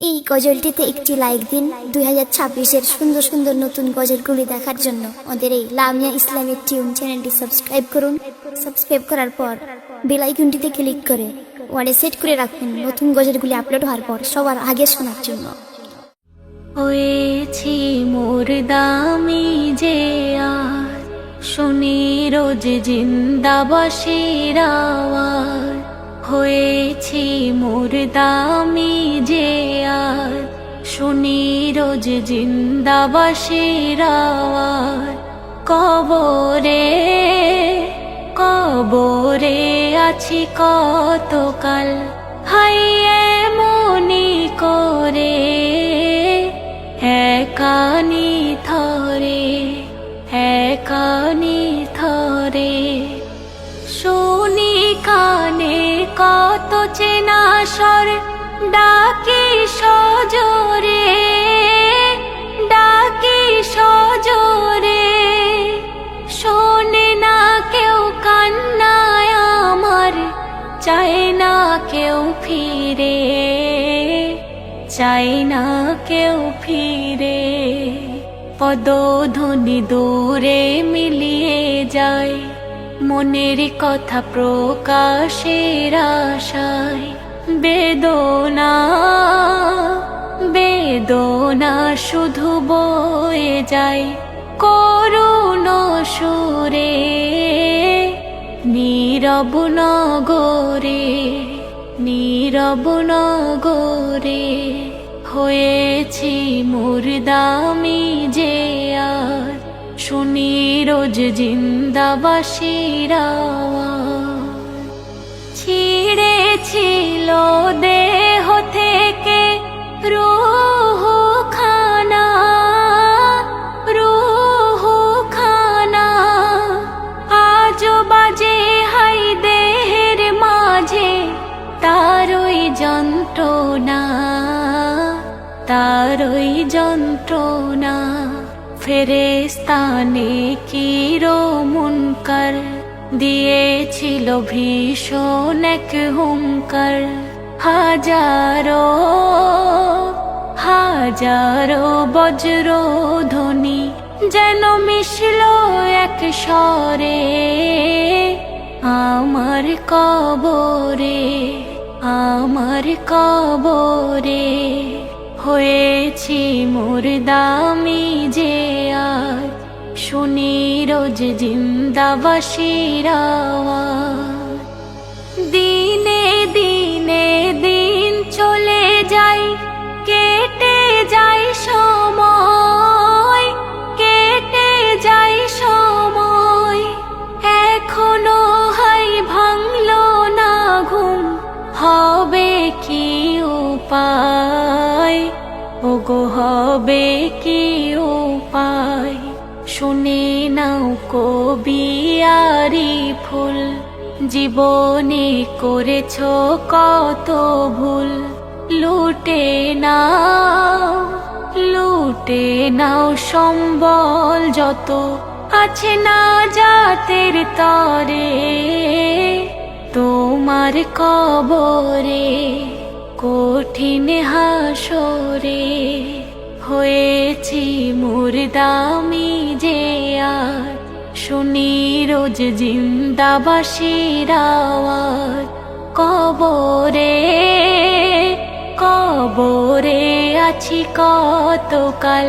এই গজলটিতে একটি লাইক দিন। 2026-এর সুন্দর সুন্দর নতুন গজলগুলি দেখার জন্য আমাদের এই লামিয়া ইসলামিক টিউন চ্যানেলটি সাবস্ক্রাইব করুন। সাবস্ক্রাইব করার পর বেল আইকনটিতে ক্লিক করে ওয়ালে সেট করে রাখুন নতুন গজলগুলি আপলোড হওয়ার পর সবার আগে শোনার জন্য। হয়েছি মোর দামি যে আর শুনি রোজ জিন্দাবাসীর আওয়াজ, হয়েছি মোর দামি যে আর শুনি রোজ জিন্দাবাসীর আওয়াজ। কবরে কবরে আছি কতকাল, হাইয়ে মনি করে একানি থরে একানি থরে। শুনি কানে কত চেনা স্বর ডাকি সজোরে, ডাকি সজোরে। শোনে না কেউ কান্নায় আমার, চায় না কেউ ফিরে, চাই না কেউ ফিরে। পদধ্বনি দূরে মিলিয়ে যায়, মনের কথা প্রকাশের আশায়। বেদনা বেদনা শুধু বয়ে যায় করুণ সুরে, নীরব নগরে নীরব নগরে। হয়েছি মোর দামি যে আর শুনি রোজ জিন্দাবাসীর আওয়াজ। ছিঁড়েছিল দেহ থেকে রূহ খানা, রূহ খানা। আজও বাজে হাই দেহের মাঝে তারই যন্ত্রণা, তারই যন্ত্রণা। ফেরেশতা নেকিরো মুনকার দিয়েছিল ভীষণ এক হুঙ্কার। হাজারো হাজারো বজ্র ধ্বনি যেন মিশল এক স্বরে আমার কবরে, আমার কবরে। হয়েছি মোর দামি যে আর শুনি রোজ জিন্দাবাসীর আওয়াজ। দিনে দিনে দিন চলে যায়, কেটে যায় সময়, কেটে যায় সময়। এখনো হাই ভাঙলো না ঘুম, হবে কি উপায়, ওগো হবে কি উপায়। শুনে নাও কবিয়ারি ফুল, জীবনে করেছ কত ভুল। লুটে নাও লুটে নাও সম্বল যত আছে না জাতের তরে, তোমার কবরে কঠিন হাসরে। হয়েছি মোর দামি যে আর শুনি রোজ জিন্দাবাসীর আওয়াজ। কবরে কবরে আছি কতকাল,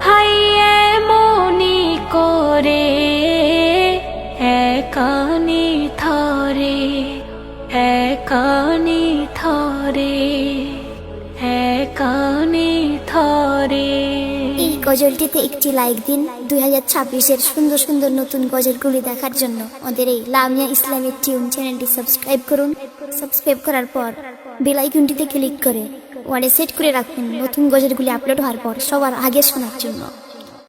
হাইয়ে মনি করে একানি থরে একানি থরে একানি থরে। এই গজলটিতে একটি লাইক দিন। 2026-এর সুন্দর সুন্দর নতুন গজলগুলি দেখার জন্য আমাদের এই লামিয়া ইসলামিক টিউন চ্যানেলটি সাবস্ক্রাইব করুন। সাবস্ক্রাইব করার পর বেল আইকনটিতে ক্লিক করে ওয়ালে সেট করে রাখুন নতুন গজলগুলি আপলোড হওয়ার পর সবার আগে শোনার জন্য।